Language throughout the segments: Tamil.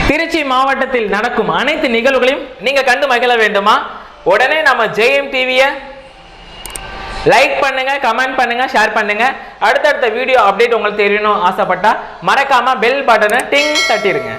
திருச்சி மாவட்டத்தில் நடக்கும் அனைத்து நிகழ்வுகளையும் நீங்க கண்டு மகிழ வேண்டுமா? உடனே நம்ம ஜெயம் டிவியை லைக் பண்ணுங்க, கமெண்ட் பண்ணுங்க, ஷேர் பண்ணுங்க. அடுத்தடுத்த வீடியோ அப்டேட் உங்களுக்கு தெரியணும் ஆசைப்பட்டா மறக்காம பெல் பட்டனை டிங் தட்டிடுங்க.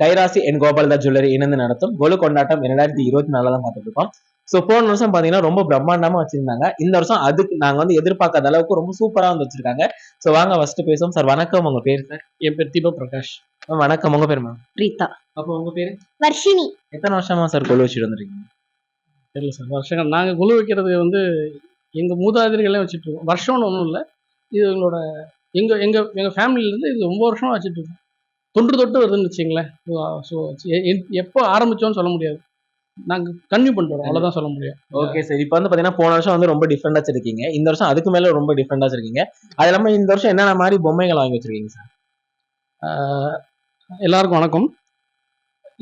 கைராசி என் கோபாலதா ஜுவல்லரி இணைந்து நடத்தும் கொலு கொண்டாட்டம் 2024 தான் பார்த்துட்டு இருக்கோம். ஸோ போன வருஷம் பாத்தீங்கன்னா ரொம்ப பிரம்மாண்டமா வச்சிருந்தாங்க. இந்த வருஷம் அதுக்கு நாங்க வந்து எதிர்பார்க்காத அளவுக்கு ரொம்ப சூப்பரா வந்து வச்சிருக்காங்க. ஸோ வாங்க ஃபர்ஸ்ட் பேசுவோம். சார் வணக்கம், உங்க பேர்? சார் என் பேர் தீபா பிரகாஷ். வணக்கம், உங்க பேர்? மேம் பிரீதா. அப்போ உங்க பேரு? வர்ஷினி. எத்தனை வருஷமா சார் கொலு வச்சுட்டு வந்துருக்கீங்க? தெரியல சார், வருஷங்கள் நாங்கள் குழு வைக்கிறது வந்து எங்கள் மூதாதையர்களே வச்சுட்ருக்கோம். வருஷம்னு ஒன்றும் இல்லை, இது எங்களோட எங்கள் ஃபேமிலியிலேருந்து இது ரொம்ப வருஷமாக வச்சுட்ருக்கோம். தொன்று தொட்டு வருதுன்னு வச்சுங்களேன். ஸோ எப்போ ஆரம்பித்தோன்னு சொல்ல முடியாது, நாங்கள் கன்டினியூ பண்ணிட்டு வரோம், அவ்வளோதான் சொல்ல முடியும். Okay sir. இப்போ வந்து பார்த்தீங்கன்னா போன வருஷம் வந்து ரொம்ப டிஃப்ரெண்டாக வச்சிருக்கீங்க, இந்த வருஷம் அதுக்கு மேலே ரொம்ப டிஃப்ரெண்டாக வச்சிருக்கீங்க. அது இல்லாமல் இந்த வருஷம் என்னென்ன மாதிரி பொம்மைகள் வாங்கி வச்சிருக்கீங்க சார்? எல்லாருக்கும் வணக்கம்.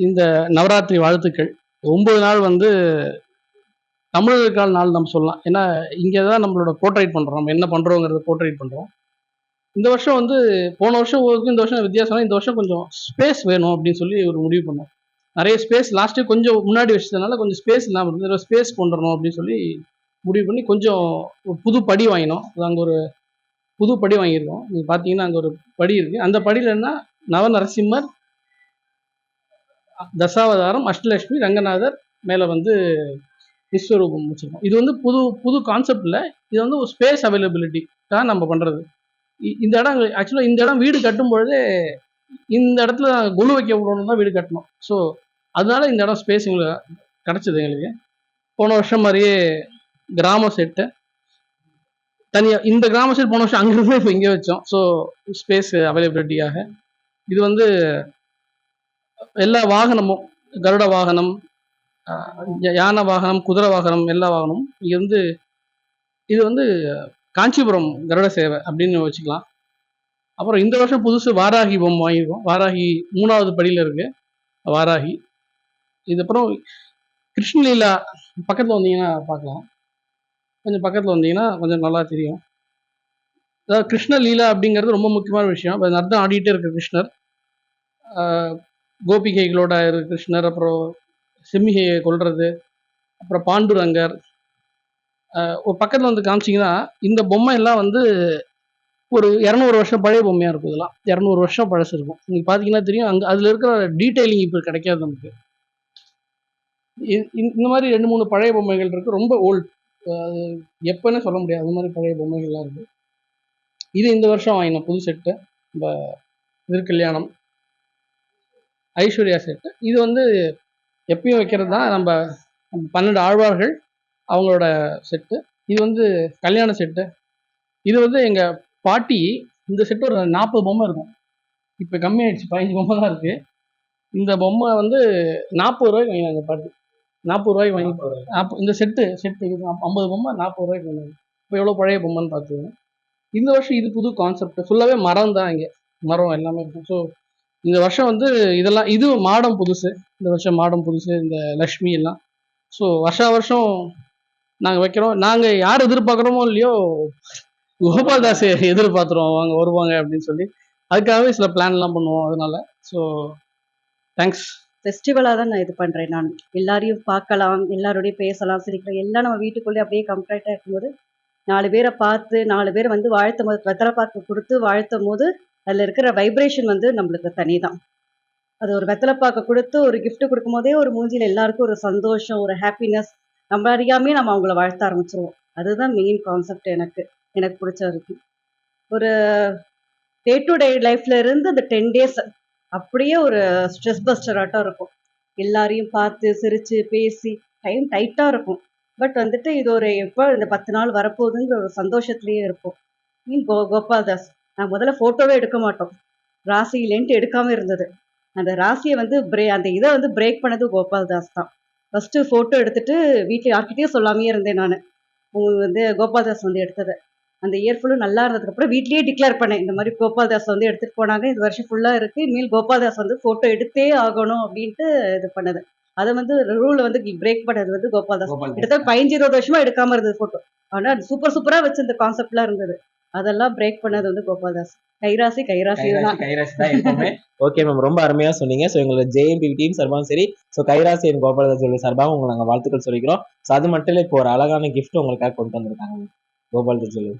இந்த நவராத்திரி வாழ்த்துக்கள். 9 நாள் வந்து தமிழர்களுக்கான நாள் நம்ம சொல்லலாம். ஏன்னா இங்கே தான் நம்மளோட போர்ட்ரைட் பண்ணுறோம், நம்ம என்ன பண்ணுறோங்கிறத போர்ட்ரைட் பண்ணுறோம். இந்த வருஷம் வந்து போன வருஷம் இந்த வருஷம் வித்தியாசம். இந்த வருஷம் கொஞ்சம் ஸ்பேஸ் வேணும் அப்படின்னு சொல்லி ஒரு முடிவு பண்ணோம். நிறைய ஸ்பேஸ் லாஸ்ட்டு கொஞ்சம் முன்னாடி வச்சதுனால கொஞ்சம் ஸ்பேஸ் இல்லாமல் இருந்தது, ஸ்பேஸ் கொண்டு வரணும் அப்படின்னு சொல்லி முடிவு பண்ணி கொஞ்சம் ஒரு புது படி வாங்கினோம். அங்கே ஒரு புது படி வாங்கியிருக்கோம். நீங்கள் பார்த்தீங்கன்னா அங்கே ஒரு படி இருக்குது. அந்த படியில் என்ன, நவநரசிம்மர், தசாவதாரம், அஷ்டலட்சுமி, ரங்கநாதர், மேலே வந்து விஸ்வரூபம் வச்சுருக்கோம். இது வந்து புது கான்செப்டில், இது வந்து ஒரு ஸ்பேஸ் அவைலபிலிட்டி தான் நம்ம பண்ணுறது. இந்த இடம் ஆக்சுவலாக இந்த இடம் வீடு கட்டும் பொழுதே இந்த இடத்துல கொலு வைக்க விடணும் தான் வீடு கட்டணும். ஸோ அதனால இந்த இடம் ஸ்பேஸ் எங்களுக்கு கிடச்சிது. எங்களுக்கு போன வருஷம் மாதிரியே கிராம செட்டு தனியாக, இந்த கிராம செட் போன வருஷம் அங்கிருந்து இப்போ இங்கே வச்சோம். ஸோ ஸ்பேஸ் அவைலபிலிட்டியாக இது வந்து எல்லா வாகனமும், கருட வாகனம், யானை வாகனம், குதிரை வாகனம், எல்லா வாகனமும் இங்கே வந்து இது வந்து காஞ்சிபுரம் கருட சேவை அப்படின்னு வச்சுக்கலாம். அப்புறம் இந்த வருஷம் புதுசு வாராகி பொம்மை வாங்கியிருக்கோம். வாராகி 3வது படியில் இருக்கு வாராகி. இது அப்புறம் கிருஷ்ணலீலா பக்கத்தில் வந்தீங்கன்னா பார்க்கலாம், கொஞ்சம் பக்கத்தில் வந்தீங்கன்னா கொஞ்சம் நல்லா தெரியும். அதாவது கிருஷ்ணலீலா அப்படிங்கிறது ரொம்ப முக்கியமான விஷயம். இப்போ நர்த்தம் ஆடிட்டே இருக்க கிருஷ்ணர், கோபிகைகளோட இருக்கு கிருஷ்ணர், அப்புறம் செம்மிகையை கொல்றது, அப்புறம் பாண்டுரங்கர். ஒரு பக்கத்தில் வந்து காமிச்சிங்கன்னா இந்த பொம்மை எல்லாம் வந்து ஒரு 200 வருஷம் பழைய பொம்மையாக இருக்கும். இதெல்லாம் 200 வருஷம் பழசு இருக்கும். நீங்கள் பார்த்தீங்கன்னா தெரியும், அங்கே அதில் இருக்கிற டீட்டெயிலிங் இப்போ கிடைக்காது நமக்கு. இந்த மாதிரி 2-3 பழைய பொம்மைகள் இருக்குது, ரொம்ப ஓல்ட், அது எப்போன்னு சொல்ல முடியாது, அந்த மாதிரி பழைய பொம்மைகள்லாம் இருக்குது. இது இந்த வருஷம் வாங்கின புது செட்டு, இந்த திருக்கல்யாணம் ஐஸ்வர்யா செட்டு. இது வந்து எப்பயும் வைக்கிறது தான், நம்ம 12 ஆழ்வார்கள் அவங்களோட செட்டு. இது வந்து கல்யாண செட்டு. இது வந்து எங்கள் பாட்டி, இந்த செட்டு ஒரு 40 பொம்மை இருக்கும். இப்போ கம்மியாயிடுச்சு, 15 பொம்மை தான் இருக்குது. இந்த பொம்மை வந்து 40 ரூபாய்க்கு வாங்கினாங்க பாட்டி. 40 ரூபாய்க்கு வாங்கி இந்த செட்டு 50 பொம்மை 40 ரூபாய்க்கு வாங்கினாங்க. இப்போ எவ்வளோ பழைய பொம்மைன்னு பார்த்துக்கோங்க. இந்த வருஷம் இது புது கான்செப்ட், ஃபுல்லாகவே மரம் தான், இங்கே மரம் எல்லாமே இருக்கும். ஸோ இந்த வருஷம் வந்து இதெல்லாம், இது மாடம் புதுசு, இந்த வருஷம் மாடம் புதுசு, இந்த லக்ஷ்மி எல்லாம். ஸோ வருஷம் நாங்கள் வைக்கிறோம். நாங்கள் யார் எதிர்பார்க்குறோமோ இல்லையோ, கோபால்தாஸ் எதிர்பார்த்துருவோம், அவங்க வருவாங்க அப்படின்னு சொல்லி. அதுக்காகவே சில பிளான்லாம் பண்ணுவோம். அதனால ஸோ தேங்க்ஸ். ஃபெஸ்டிவலாக தான் நான் இது பண்ணுறேன். நான் எல்லாரையும் பார்க்கலாம், எல்லாரோடையும் பேசலாம், சிரிக்கலாம். எல்லாம் நம்ம வீட்டுக்குள்ளே அப்படியே கம்ப்ளீட்டாக இருக்கும்போது 4 பேரை பார்த்து 4 பேர் வந்து வாழ்த்தும் போது, வெத்தலை பாக்கு கொடுத்து வாழ்த்தும் போது அதில் இருக்கிற வைப்ரேஷன் வந்து நம்மளுக்கு தனி தான். அது ஒரு வெத்தலை பாக்கு கொடுத்து ஒரு gift கொடுக்கும்போதே ஒரு மூஞ்சியில் எல்லாருக்கும் ஒரு சந்தோஷம், ஒரு ஹாப்பினஸ், நம்ம அறியாமே நம்ம அவங்கள வாழ்த்த ஆரம்பிச்சிருவோம். அதுதான் மெயின் கான்செப்ட் எனக்கு பிடிச்ச வரைக்கும். ஒரு டே டு டே லைஃப்ல இருந்து அந்த 10 டேஸ் அப்படியே ஒரு ஸ்ட்ரெஸ் பஸ்டர் ஆட்டம் இருக்கும். எல்லாரையும் பார்த்து சிரிச்சு பேசி டைம் டைட்டாக இருக்கும். பட் வந்துட்டு இது ஒரு எப்போ இந்த 10 நாள் வரப்போகுதுங்கிற ஒரு சந்தோஷத்துலேயே இருப்போம். கோபால்தாஸ் நாங்கள் முதல்ல ஃபோட்டோவே எடுக்க மாட்டோம், ராசியிலேன்ட்டு எடுக்காமல் இருந்தது. அந்த ராசியை வந்து அந்த இதை வந்து பிரேக் பண்ணது கோபால்தாஸ் தான். ஃபஸ்ட்டு ஃபோட்டோ எடுத்துட்டு வீட்டில் யார்கிட்டயும் சொல்லாமே இருந்தேன் நான். வந்து கோபால்தாஸ் வந்து எடுத்தது. அந்த இயர் ஃபுல்லும் நல்லா இருந்ததுக்கப்புறம் வீட்லேயே டிக்ளேர் பண்ணேன், இந்த மாதிரி கோபால்தாஸ் வந்து எடுத்துகிட்டு போனாங்க, இந்த வருஷம் ஃபுல்லாக இருக்குது, இனிமேல் கோபால்தாஸ் வந்து ஃபோட்டோ எடுத்தே ஆகணும் அப்படின்ட்டு இது பண்ணது. அதை வந்து ரூலை வந்து பிரேக் பண்ணது வந்து கோபால்தாஸ். கிட்டத்தட்ட 15-20 வருஷமா எடுக்காமல் இருந்தது ஃபோட்டோ. ஆனால் அது சூப்பராக வச்சு இந்த கான்செப்ட்லாம் இருந்தது. அதெல்லாம் பிரேக் பண்ணது வந்து கோபால்தாஸ். கைராசி தான் எப்பவுமே. ஓகே மேம், ரொம்ப அருமையா சொன்னீங்க. ஸோ எங்களோட ஜேஎம்பி டீம் சார்பாகவும் சரி, ஸோ கைராசி என் கோபால்தாஸ் சொல்லி சார்பாக உங்களுக்கு நாங்கள் வாழ்த்துக்கள் சொல்லிக்கிறோம். ஸோ அது மட்டும் இல்லை, இப்போ ஒரு அழகான கிஃப்ட் உங்களுக்காக கொண்டு வந்திருக்காங்க கோபால்தாஸ் சொல்லி.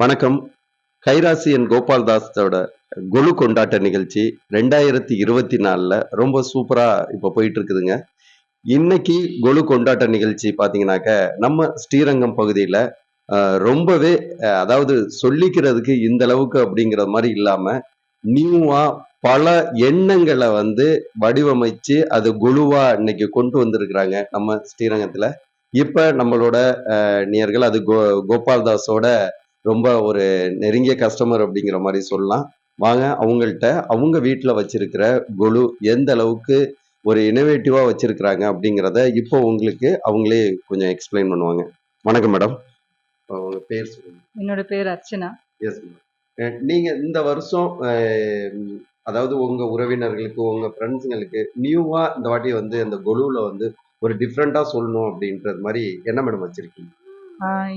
வணக்கம். கைராசி என் கோபால்தாஸோட கொலு கொண்டாட்ட நிகழ்ச்சி 2024ல ரொம்ப சூப்பரா இப்போ போயிட்டு இருக்குதுங்க. இன்னைக்கு கொலு கொண்டாட்ட நிகழ்ச்சி பார்த்தீங்கன்னாக்க, நம்ம ஸ்ரீரங்கம் பகுதியில ரொம்பவே அதாவது சொல்லிக்கிறதுக்கு இந்த அளவுக்கு அப்படிங்கிற மாரி இல்லாம, நியூவா பல எண்ணங்கள வந்து வடிவமைச்சு, அது கொலுவா இன்னைக்கு கொண்டு வந்திருக்கிறாங்க நம்ம ஸ்ரீரங்கத்துல. இப்ப நம்மளோட நேயர்கள் அது கோபால்தாஸோட ரொம்ப ஒரு நெருங்கிய கஸ்டமர் அப்படிங்கிற மாரி சொல்லலாம். வாங்க அவங்கள்ட்ட அவங்க வீட்ல வச்சிருக்கிற கொலு எந்த அளவுக்கு ஒரு இன்னோவேட்டிவா வச்சிருக்கிறாங்க அப்படிங்கிறத இப்போ உங்களுக்கு அவங்களே கொஞ்சம் எக்ஸ்பிளைன் பண்ணுவாங்க. வணக்கம் மேடம். உங்க பேர் சொல்லுங்க. என்னோட பேர் அர்ச்சனா. Yes madam. நீங்க இந்த வருஷம் அதாவது உங்க உறவினர்களுக்கு, உங்க ஃப்ரெண்ட்ஸுங்களுக்கு நியூவா இந்த வாட்டி வந்து அந்த கொலுவுல வந்து ஒரு டிஃபரெண்ட்டா சொல்லணும் அப்படின்றது மாரி என்ன மேடம் வச்சிருக்கீங்க?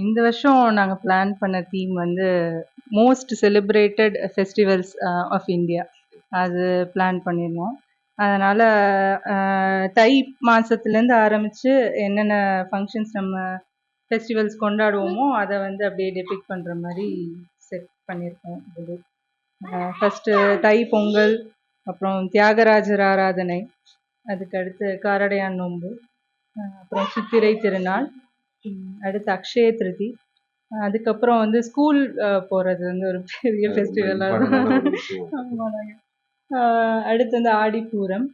இந்த வருஷம் நாங்க பிளான் பண்ண தீம் வந்து most celebrated festivals of India. அது பிளான் பண்ணியிருந்தோம். அதனால தை மாசத்துலேருந்து ஆரம்பிச்சு என்னென்ன ஃபங்க்ஷன்ஸ் நம்ம ஃபெஸ்டிவல்ஸ் கொண்டாடுவோமோ அதை வந்து அப்படியே டெபிக்ட் பண்ணுற மாதிரி செட் பண்ணியிருக்கோம். இது ஃபஸ்ட்டு தை பொங்கல், அப்புறம் தியாகராஜர் ஆராதனை, அதுக்கடுத்து காரடையான் நோன்பு, அப்புறம் சித்திரை திருநாள், அடுத்து அக்ஷய திருதி, அதுக்கப்புறம் வந்து ஸ்கூல் போகிறது வந்து ஒரு பெரிய ஃபெஸ்டிவலாக ஆமாம். அடுத்து வந்து ஆடிப்பூரம்,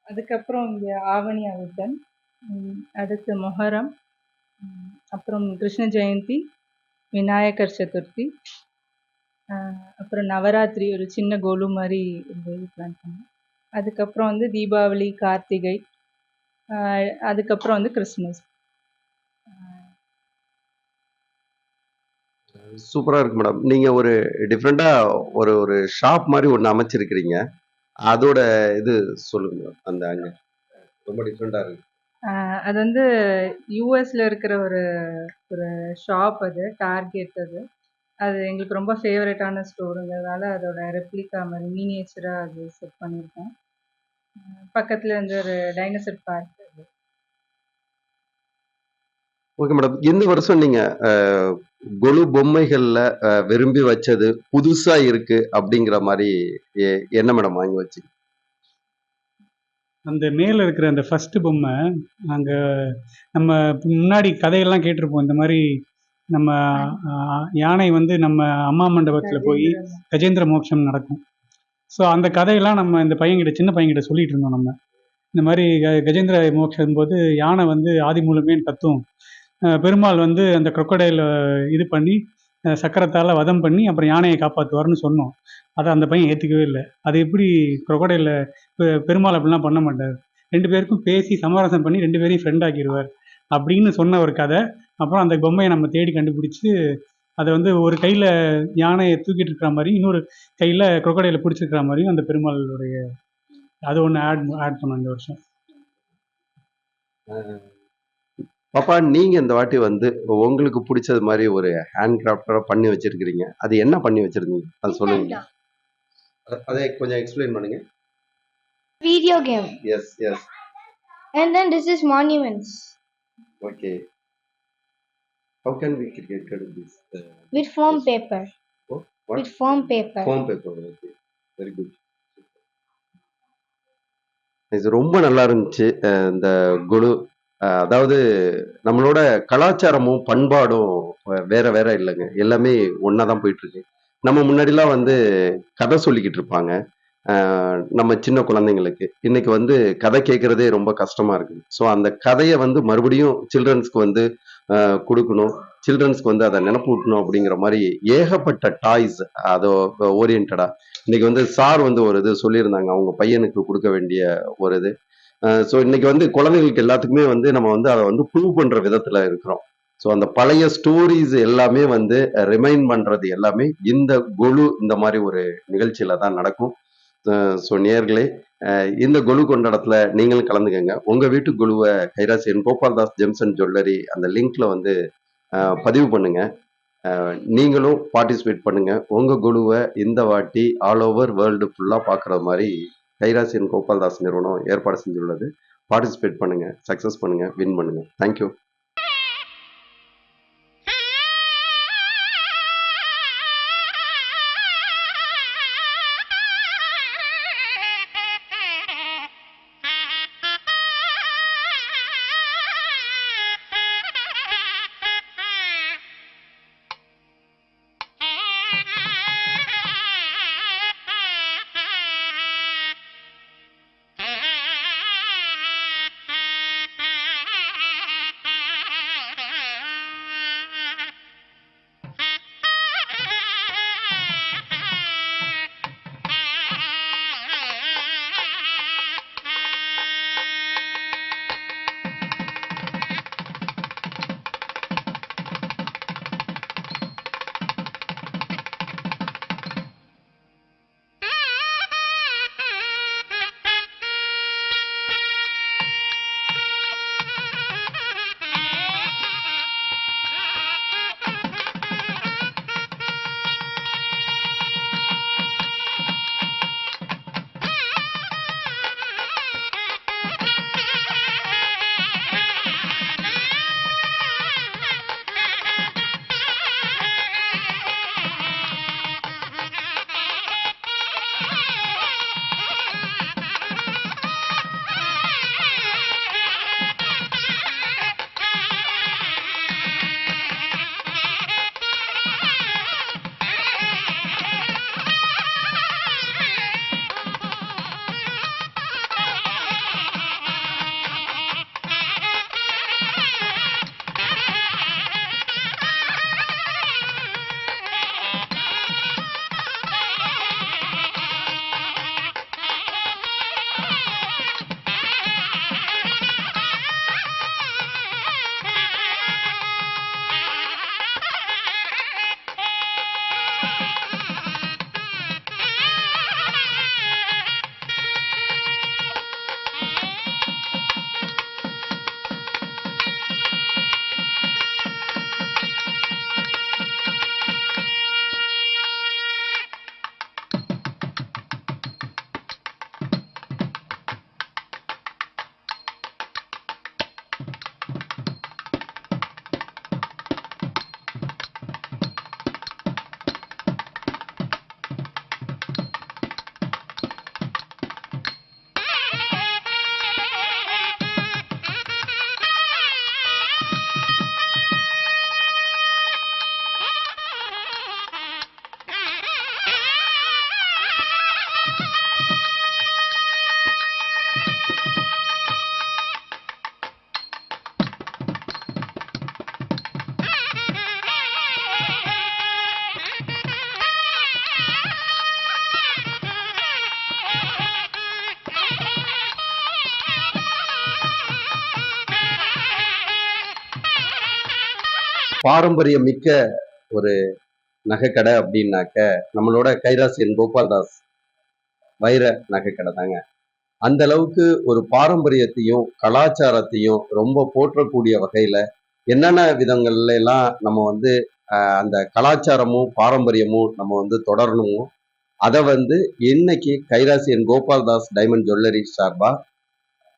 அதுக்கப்புறம் இங்கே ஆவணி அவிட்டன், அடுத்து மொஹரம், அப்புறம் கிருஷ்ண ஜெயந்தி, விநாயகர் சதுர்த்தி, அப்புறம் நவராத்திரி ஒரு சின்ன கோலு மாதிரி பிளான் பண்ணோம். அதுக்கப்புறம் வந்து தீபாவளி, கார்த்திகை, அதுக்கப்புறம் வந்து கிறிஸ்மஸ். சூப்பரா இருக்கு மேடம். நீங்க ஒரு டிஃப்ரெண்டா ஒரு ஒரு ஷாப் மாரி ஒண்ணு அமைச்சிருக்கிறீங்க. அதோட இது சொல்லுங்க மேடம். அந்த அங்க ரொம்ப டிஃப்ரெண்டா இருக்கு. அது வந்து யூஎஸ்ல இருக்கிற ஒரு ஒரு ஷாப், அது டார்கெட். அது எங்களுக்கு ரொம்ப ஃபேவரட்டான ஸ்டோருங்கிறதுனால அதோட ரெப்ளிகா மாதிரி மினியேச்சராக அது செட் பண்ணியிருக்கோம். பக்கத்தில் வந்து ஒரு டைனோசர் பார்க். Okay madam. இந்த வருஷம் நீங்க கொலு பொம்மைகள்ல விரும்பி வச்சது புதுசா இருக்கு அப்படிங்கிற மாதிரி என்ன மேடம் வாங்கி வச்சீங்க? அந்த மேல இருக்கிற அந்த ஃபர்ஸ்ட் பொம்மை, அங்க நம்ம முன்னாடி கதையெல்லாம் கேட்டிருப்போம். இந்த மாதிரி நம்ம யானை வந்து நம்ம அம்மா மண்டபத்துல போய் கஜேந்திர மோட்சம் நடக்கும். ஸோ அந்த கதையெல்லாம் நம்ம இந்த பையன்கிட்ட, சின்ன பையன்கிட்ட சொல்லிட்டு இருந்தோம். நம்ம இந்த மாதிரி கஜேந்திர மோட்சம் போது யானை வந்து ஆதி மூலமேன்னு கத்தும். பெருமாள் வந்து அந்த crocodile இது பண்ணி சக்கரத்தால் வதம் பண்ணி அப்புறம் யானையை காப்பாற்றுவார்னு சொன்னோம். அதை அந்த பையன் ஏற்றுக்கவே இல்லை. அது எப்படி crocodile பெருமாள் அப்படிலாம் பண்ண மாட்டார், 2 பேருக்கும் பேசி சமரசம் பண்ணி 2 பேரையும் ஃப்ரெண்ட் ஆக்கிடுவார் அப்படின்னு சொன்ன ஒரு கதை. அப்புறம் அந்த பொம்மையை நம்ம தேடி கண்டுபிடிச்சி அதை வந்து ஒரு கையில் யானையை தூக்கிட்டு இருக்கிற மாதிரி, இன்னொரு கையில் crocodile பிடிச்சிருக்கிற மாதிரியும் அந்த பெருமாளுடைய அது ஒன்று ஆட் பண்ணோம் இந்த வருஷம். பாப்பா, நீங்க இந்த வாட்டி வந்து உங்களுக்கு பிடிச்சது மாதிரி ஒரு ஹேண்ட் கிராஃப்டா பண்ணி வச்சிருக்கிறீங்க. அது என்ன பண்ணி வச்சிருந்தீங்க அது சொல்லுங்க. அதை கொஞ்சம் எக்ஸ்பிளைன் பண்ணுங்க. Video game. Yes, yes. And then this is monuments Okay. How can we get this? with foam paper. Oh, what? With foam paper. Foam paper. Okay. Very good. இது ரொம்ப நல்லா இருந்துச்சு. இந்த குழு அதாவது நம்மளோட கலாச்சாரமும் பண்பாடும் வேற வேற இல்லைங்க. எல்லாமே ஒன்றா தான் போயிட்டு இருக்கு. நம்ம முன்னாடிலாம் வந்து கதை சொல்லிக்கிட்டு இருப்பாங்க நம்ம சின்ன குழந்தைங்களுக்கு. இன்னைக்கு வந்து கதை கேட்கறதே ரொம்ப கஷ்டமா இருக்குது. ஸோ அந்த கதையை வந்து மறுபடியும் சில்ட்ரன்ஸ்க்கு வந்து கொடுக்கணும், சில்ட்ரன்ஸ்க்கு வந்து அதை நினப்பூட்டணும் அப்படிங்கிற மாதிரி ஏகப்பட்ட டாய்ஸ் அதோ ஓரியன்டா. இன்னைக்கு வந்து சார் வந்து ஒரு இது சொல்லியிருந்தாங்க, அவங்க பையனுக்கு கொடுக்க வேண்டிய ஒரு இது. ஸோ இன்னைக்கு வந்து குழந்தைகளுக்கு எல்லாத்துக்குமே வந்து நம்ம வந்து அதை வந்து ப்ரூவ் பண்ற விதத்துல இருக்கிறோம். ஸோ அந்த பழைய ஸ்டோரிஸ் எல்லாமே வந்து ரிமைண்ட் பண்றது எல்லாமே இந்த கொலு இந்த மாதிரி ஒரு நிகழ்ச்சியில தான் நடக்கும். ஸோ நேயர்களே, இந்த கொலு கொண்டாடத்துல நீங்களும் கலந்துக்கங்க. உங்க வீட்டு கொலுவை கைராசி என் கோபால்தாஸ் ஜெம்ஸ் அண்ட் ஜுவல்லரி அந்த லிங்க்ல வந்து பதிவு பண்ணுங்க. நீங்களும் பார்ட்டிசிபேட் பண்ணுங்க. உங்க கொலுவை இந்த வாட்டி ஆல் ஓவர் வேர்ல்டு ஃபுல்லா பார்க்குற மாதிரி கைராசி என் கோபால்தாஸ் நிறுவனம் ஏற்பாடு செஞ்சுள்ளது. பார்ட்டிசிபேட் பண்ணுங்க, சக்ஸஸ் பண்ணுங்க, வின் பண்ணுங்க. தேங்க்யூ. பாரம்பரியம் மிக்க ஒரு நகைக்கடை அப்படின்னாக்க நம்மளோட கைராசியன் கோபால்தாஸ் வைர நகைக்கடை தாங்க. அந்த அளவுக்கு ஒரு பாரம்பரியத்தையும் கலாச்சாரத்தையும் ரொம்ப போற்றக்கூடிய வகையில என்னென்ன விதங்கள்ல எல்லாம் நம்ம வந்து அந்த கலாச்சாரமும் பாரம்பரியமும் நம்ம வந்து தொடரணுமோ அதை வந்து இன்னைக்கு கைராசியன் கோபால்தாஸ் டைமண்ட் ஜுவல்லரி சார்பா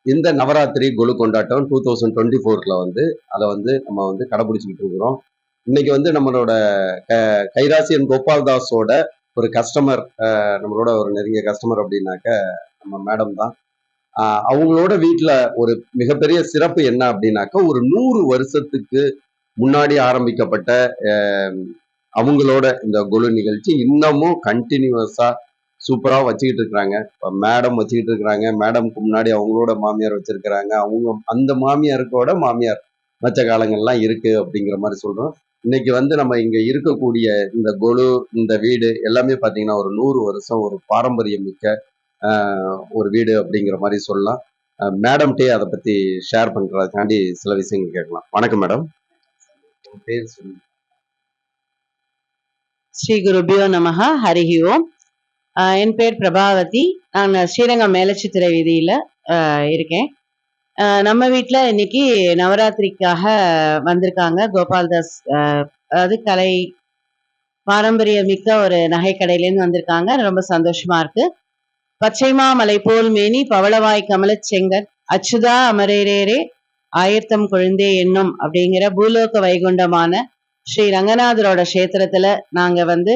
இந்த நவராத்திரி கொலு கொண்டாட்டம் 2024 வந்து அதை வந்து நம்ம வந்து கடைபிடிச்சிக்கிட்டு இருக்கிறோம். இன்னைக்கு வந்து நம்மளோட கைராசியன் கோபால்தாஸோட ஒரு கஸ்டமர், நம்மளோட ஒரு நெருங்கிய கஸ்டமர் அப்படின்னாக்க நம்ம மேடம் தான். அவங்களோட வீட்டில் ஒரு மிகப்பெரிய சிறப்பு என்ன அப்படின்னாக்கா, ஒரு 100 வருஷத்துக்கு முன்னாடி ஆரம்பிக்கப்பட்ட அவங்களோட இந்த கொலு நிகழ்ச்சி இன்னமும் கண்டினியூஸா சூப்பரா வச்சுக்கிட்டு இருக்கிறாங்க. மேடம் வச்சுக்கிட்டு இருக்கிறாங்க, மேடம்க்கு முன்னாடி அவங்களோட மாமியார் வச்சிருக்கிறாங்க, அவங்க அந்த மாமியாருக்கோட மாமியார் வச்ச காலங்கள்லாம் இருக்கு அப்படிங்கிற மாதிரி சொல்றோம். இன்னைக்கு வந்து நம்ம இங்க இருக்கக்கூடிய இந்த கொலு, இந்த வீடு எல்லாமே பாத்தீங்கன்னா ஒரு 100 வருஷம் ஒரு பாரம்பரியம் மிக்க ஒரு வீடு அப்படிங்கிற மாதிரி சொல்லலாம். மேடம்கிட்டே அதை பத்தி ஷேர் பண்றதுக்காண்டி சில விஷயங்கள் கேட்கலாம். வணக்கம் மேடம், பேர் சொல்லுங்க. ஸ்ரீ குருபியோ நமஹ, ஹரிஹி ஓம். என் பேர் பிரபாவதி. நான் ஸ்ரீரங்கம் மேலச்சித்திரை வீதியில இருக்கேன். நம்ம வீட்டில் இன்னைக்கு நவராத்திரிக்காக வந்திருக்காங்க கோபால்தாஸ். அது கலை பாரம்பரிய மிக்க ஒரு நகை கடையிலேருந்து வந்திருக்காங்க. ரொம்ப சந்தோஷமா இருக்கு. பச்சைமா மலை போல் மேனி பவளவாய் கமலச் செங்கன் அச்சுதா அமரேரே ஆயத்தம் கொழுந்தே என்னும் அப்படிங்கிற பூலோக வைகுண்டமான ஸ்ரீ ரங்கநாதரோட கஷேத்திரத்துல நாங்க வந்து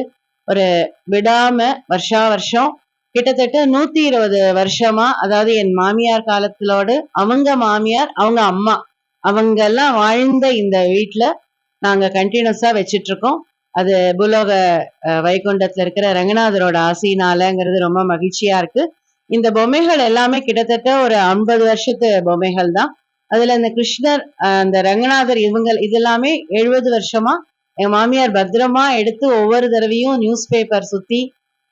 ஒரு விடாம வருஷா வருஷம் கிட்டத்தட்ட 120 வருஷமா, அதாவது என் மாமியார் காலத்திலோடு அவங்க மாமியார் அவங்க அம்மா அவங்க எல்லாம் வாழ்ந்த இந்த வீட்டுல நாங்க கண்டினியூஸா வச்சிட்டு இருக்கோம். அது பூலோக வைகுண்டத்துல இருக்கிற ரங்கநாதரோட ஆசையினாலங்கிறது ரொம்ப மகிழ்ச்சியா இருக்கு. இந்த பொம்மைகள் எல்லாமே கிட்டத்தட்ட ஒரு 50 வருஷத்து பொம்மைகள் தான். அதுல இந்த கிருஷ்ணர் அந்த ரங்கநாதர் இது எல்லாமே 70 வருஷமா எங்க மாமியார் பத்திரமா எடுத்து ஒவ்வொரு தடவையும் நியூஸ் பேப்பர் சுத்தி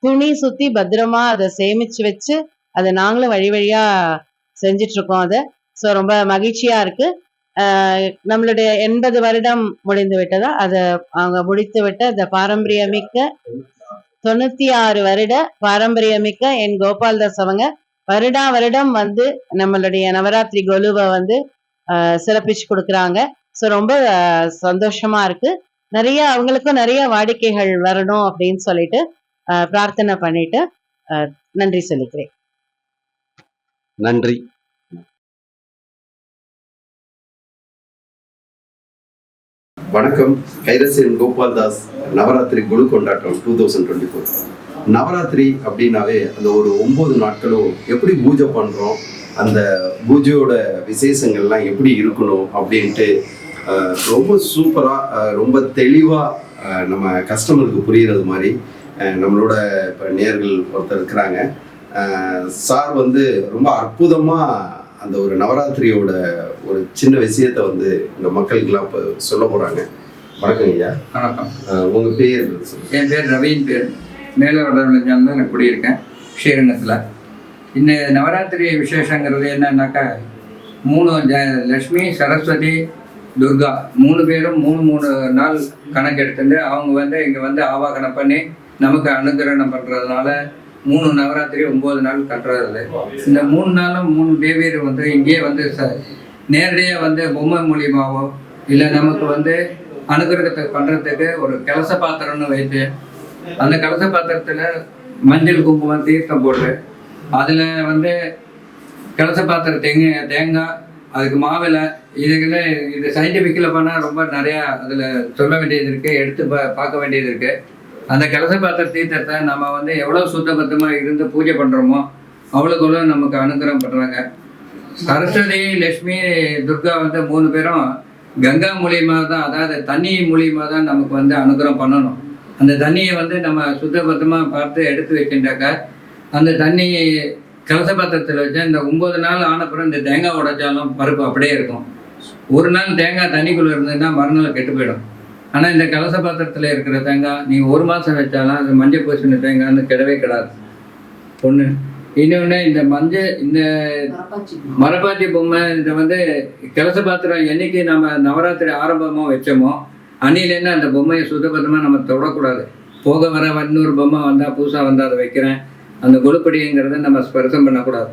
துணி சுத்தி பத்திரமா அதை சேமிச்சு வச்சு அதை நாங்களும் வழி வழியா செஞ்சிட்டு இருக்கோம். அதை ஸோ ரொம்ப மகிழ்ச்சியா இருக்கு. நம்மளுடைய 80 வருடம் முடிந்து விட்டதா, அதை அவங்க முடித்து விட்ட இந்த பாரம்பரியமிக்க 96 வருட பாரம்பரியமிக்க என் கோபால்தாஸ் அவங்க வருடம் வந்து நம்மளுடைய நவராத்திரி கொலுவை வந்து சிறப்பிச்சு கொடுக்குறாங்க. ஸோ ரொம்ப சந்தோஷமா இருக்கு. அவங்களுக்கும் நிறைய வாடிக்கைகள் வரணும் அப்படின்னு சொல்லிட்டு பிரார்த்தனை பண்ணிட்டு நன்றி சொல்லிக்கிறேன். நன்றி. வணக்கம். கைரசன் கோபால்தாஸ் நவராத்திரி குழு கொண்டாட்டம் 2024. நவராத்திரி அப்படின்னாவே அந்த ஒரு 9 நாட்களும் எப்படி பூஜை பண்றோம், அந்த பூஜையோட விசேஷங்கள்லாம் எப்படி இருக்கணும் அப்படின்ட்டு ரொம்ப சூப்பராக ரொம்ப தெளிவாக நம்ம கஸ்டமருக்கு புரிகிறது மாதிரி நம்மளோட இப்போ நேயர்கள் ஒருத்தர் இருக்கிறாங்க. சார் வந்து ரொம்ப அற்புதமாக அந்த ஒரு நவராத்திரியோட ஒரு சின்ன விஷயத்தை வந்து இந்த மக்களுக்கெல்லாம் இப்போ சொல்ல போகிறாங்க. வணக்கம் ஐயா. வணக்கம். உங்கள் பேர்? என் பேர் ரவியின் பேர். மேலவடஞ்சால் தான் நான் குடியிருக்கேன் ஸ்ரீரங்கத்தில். இந்த நவராத்திரி விசேஷங்கிறது என்னன்னாக்கா 3 லக்ஷ்மி, சரஸ்வதி, துர்கா 3 பேரும் 3 நாள் கணக்கு எடுத்துட்டு அவங்க வந்து இங்கே வந்து ஆவாகனம் பண்ணி நமக்கு அனுகிரகணம் பண்ணுறதுனால 3 நவராத்திரி 9 நாள் கட்டுறது. இந்த 3 நாளும் 3 தேவியர் வந்து இங்கேயே வந்து நேரடியாக வந்து பொம்மை மூலியமாகவோ இல்லை நமக்கு வந்து அனுகிரகத்தை பண்ணுறதுக்கு ஒரு கலச பாத்திரம்னு வைத்து அந்த கலச பாத்திரத்தில் மஞ்சள் குங்குமம் தீர்த்தம் போட்டு அதில் வந்து கலச பாத்திரம் தேங்காய் அதுக்கு மாவிலை இது சயின்டிஃபிக்கில் பண்ணால் ரொம்ப நிறையா அதில் சொல்ல வேண்டியது இருக்குது, எடுத்து பார்க்க வேண்டியது இருக்குது. அந்த கலச பாத்திர தீர்த்தத்தை நம்ம வந்து எவ்வளோ சுத்தபத்தமாக இருந்து பூஜை பண்ணுறோமோ அவ்வளோக்குள்ள நமக்கு அனுகிரகம் பண்ணுறாங்க. சரஸ்வதி, லக்ஷ்மி, துர்கா வந்து 3 பேரும் கங்கா மூலியமாக தான், அதாவது தண்ணி மூலியமாக தான் நமக்கு வந்து அனுகிரகம் பண்ணணும். அந்த தண்ணியை வந்து நம்ம சுத்தபத்தமாக பார்த்து எடுத்து வச்சுட்டாக்கா அந்த தண்ணி கலச பாத்திரத்தில் வச்சு இந்த 9 நாள் ஆனப்புறம் இந்த தேங்காய் உடைச்சாலும் பருப்பு அப்படியே இருக்கும். ஒரு நாள் தேங்காய் தண்ணிக்குள்ளே இருந்ததுன்னா மறுநாள் கெட்டு போயிடும். ஆனால் இந்த கலச பாத்திரத்தில் இருக்கிற தேங்காய் நீங்கள் 1 மாதம் வச்சாலும் அது மஞ்சள் பூசின தேங்காய்னு கிடவே கிடாது. ஒன்று. இன்னொன்று, இந்த மரப்பாச்சி பொம்மை இதை வந்து கலச பாத்திரம் என்னைக்கு நம்ம நவராத்திரி ஆரம்பமாக வச்சோமோ அன்னிலேருந்து அந்த பொம்மையை சுத்தபத்தமாக நம்ம தொடக்கூடாது. போக வர இன்னொரு பொம்மை வந்தால் புதுசாக வந்தால் அதை வைக்கிறேன், அந்த கொழுப்படிங்கிறத நம்ம ஸ்பர்சம் பண்ணக்கூடாது.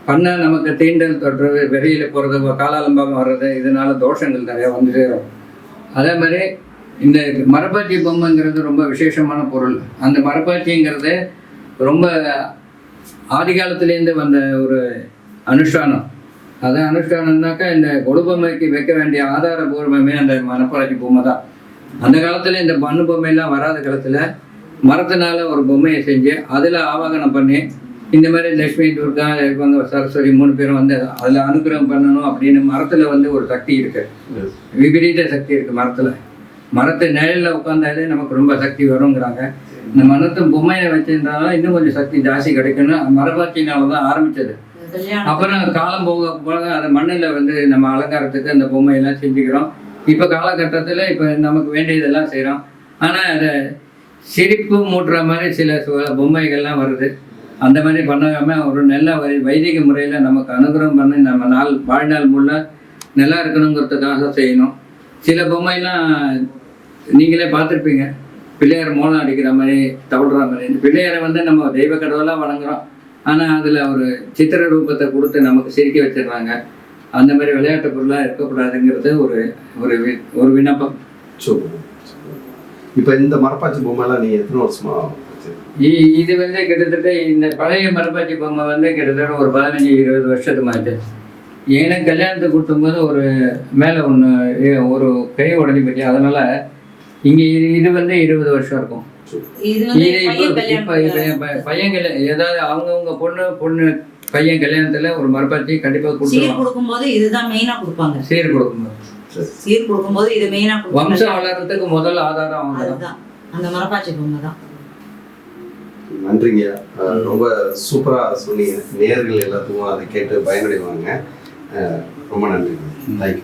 பண்ணால் நமக்கு தீண்டல் தொட்டுறது, வெளியில் போகிறது, காலாலம்பம் வர்றது, இதனால தோஷங்கள் நிறையா வந்து சேரும். அதே மாதிரி இந்த மரப்பாச்சி பொம்மைங்கிறது ரொம்ப விசேஷமான பொருள். அந்த மரப்பாச்சிங்கிறது ரொம்ப ஆதி காலத்துலேருந்து வந்த ஒரு அனுஷ்டானம். அதான் அனுஷ்டானம்னாக்கா இந்த கொழுப்பொம்மைக்கு வைக்க வேண்டிய ஆதாரபூர்வமே அந்த மரப்பாச்சி பொம்மை தான். அந்த காலத்தில் இந்த மண்ணு பொம்மையெல்லாம் வராத காலத்தில் மரத்தினால ஒரு பொம்மையை செஞ்சு அதில் ஆவாகனம் பண்ணி இந்த மாதிரி லக்ஷ்மி, துர்கா, இவங்க சரஸ்வதி 3 பேரும் வந்து அதில் அனுகிரகம் பண்ணணும் அப்படின்னு மரத்தில் வந்து ஒரு சக்தி இருக்குது, விபரீத சக்தி இருக்குது. மரத்து நிழலில் உட்காந்தாலே நமக்கு ரொம்ப சக்தி வருங்கிறாங்க. இந்த மரத்து பொம்மையை வச்சிருந்தாலும் இன்னும் கொஞ்சம் சக்தி ஜாஸ்தி கிடைக்கணும். மரப்பாச்சினால தான் ஆரம்பித்தது. அப்புறம் காலம் போக போக அந்த மண்ணில் வந்து நம்ம அலங்காரத்துக்கு அந்த பொம்மையெல்லாம் செஞ்சுக்கிறோம். இப்போ காலகட்டத்தில் இப்போ நமக்கு வேண்டியதெல்லாம் செய்கிறோம். ஆனால் அதை சிரிப்பு மூட்டுற மாதிரி சில பொம்மைகள்லாம் வருது. அந்த மாதிரி பண்ணாமல் ஒரு நல்ல வைதிக முறையில் நமக்கு அனுகிரகம் பண்ணி நம்ம வாழ்நாள் முள்ள நல்லா இருக்கணுங்கிறதுக்காக செய்யணும். சில பொம்மைலாம் நீங்களே பார்த்துருப்பீங்க, பிள்ளையார் மோளம் அடிக்கிற மாதிரி, தவழ்கிற மாதிரி. இந்த பிள்ளையாரை வந்து நம்ம தெய்வ கடவுளாக வணங்குறோம். ஆனால் அதில் ஒரு சித்திர ரூபத்தை கொடுத்து நமக்கு சிரிக்க வச்சிடுறாங்க. அந்த மாதிரி விளையாட்டு பொருளாக இருக்கக்கூடாதுங்கிறது ஒரு விண்ணப்பம். இப்போ இந்த மரப்பாச்சி பொம்மைலாம் நீங்கள் எத்தனை வருஷமா? இது வந்து கிட்டத்தட்ட இந்த பழைய மரப்பாச்சி பொம்மை வந்து கிட்டத்தட்ட ஒரு 15-20 வருஷத்துமாச்சு. எனக்கு கல்யாணத்துக்கு கொடுக்கும்போது ஒரு மேலே ஒரு கை உடஞ்சி போச்சு. அதனால் இங்கே இது வந்து 20 வருஷம் இருக்கும். பையன் ஏதாவது அவங்கவுங்க பொண்ணு பையன் கல்யாணத்தில் ஒரு மரப்பாச்சி கண்டிப்பாக கொடுக்கும்போது இதுதான் மெயினாக கொடுப்பாங்க. சீர் கொடுக்கும்போது இது மெயினாக வம்சம் வளர்றதுக்கு முதல் ஆதாரம் அவங்க தான். அந்த மரப்பாச்சி பொம்மை தான். நன்றிங்க. ரொம்ப சூப்பராக சொன்னீங்க. நேயர்கள் எல்லாத்துக்கும் அதை கேட்டு பயனடைவாங்க. ரொம்ப நன்றி. தேங்க்யூ.